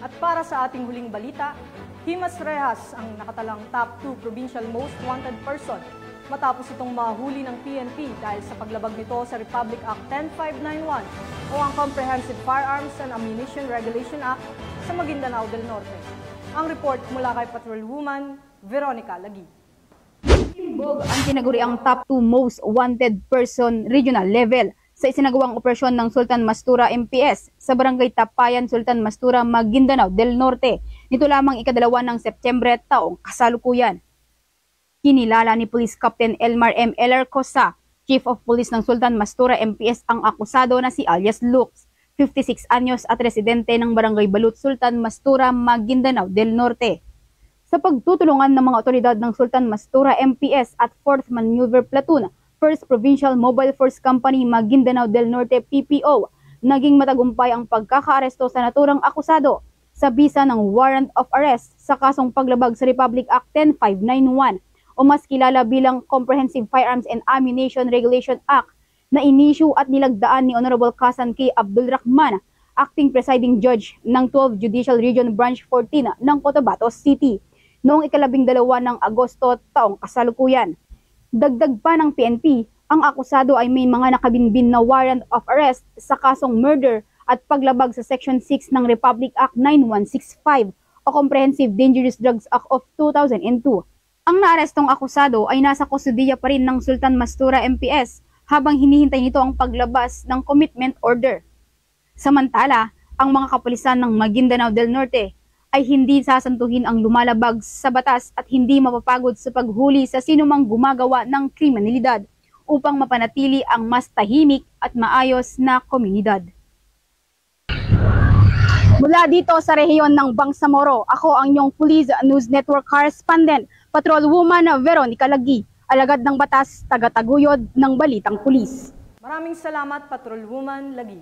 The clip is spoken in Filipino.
At para sa ating huling balita, Himas Rehas ang nakatalang top 2 provincial most wanted person matapos itong mahuli ng PNP dahil sa paglabag nito sa Republic Act 10591 o ang Comprehensive Firearms and Ammunition Regulation Act sa Maguindanao del Norte. Ang report mula kay Patrolwoman Veronica Lagi. Timbog ang tinaguriang top 2 most wanted person regional level sa isinagawang operasyon ng Sultan Mastura MPS sa Barangay Tapayan, Sultan Mastura, Maguindanao del Norte. Nito lamang ikadalawa ng Setyembre taong kasalukuyan. Kinilala ni Police Captain Elmar M. Elarcosa, Chief of Police ng Sultan Mastura MPS, ang akusado na si alias Lux, 56 anyos at residente ng Barangay Balut, Sultan Mastura, Maguindanao del Norte. Sa pagtutulungan ng mga otoridad ng Sultan Mastura MPS at 4th Maneuver Platoon, 1st Provincial Mobile Force Company, Maguindanao del Norte PPO, naging matagumpay ang pagkakaaresto sa naturang akusado sa bisa ng warrant of arrest sa kasong paglabag sa Republic Act 10591 o mas kilala bilang Comprehensive Firearms and Ammunition Regulation Act na inisyu at nilagdaan ni Honorable Kasan K. Abdul Rahman, Acting Presiding Judge ng 12 Judicial Region Branch 14 ng Cotabato City noong ika-12 ng Agosto taong kasalukuyan. Dagdag pa ng PNP, ang akusado ay may mga nakabinbin na warrant of arrest sa kasong murder at paglabag sa Section 6 ng Republic Act 9165 o Comprehensive Dangerous Drugs Act of 2002. Ang naarestong akusado ay nasa kustudiya pa rin ng Sultan Mastura MPS habang hinihintay nito ang paglabas ng commitment order. Samantala, ang mga kapulisan ng Maguindanao del Norte ay hindi sasantuhin ang lumalabag sa batas at hindi mapapagod sa paghuli sa sinumang gumagawa ng kriminalidad upang mapanatili ang mas tahimik at maayos na komunidad. Mula dito sa rehiyon ng Bangsamoro, ako ang inyong Police News Network Correspondent, Patrolwoman Veronica Lagi, alagad ng batas, tagataguyod ng balitang pulis. Maraming salamat, Patrolwoman Lagi.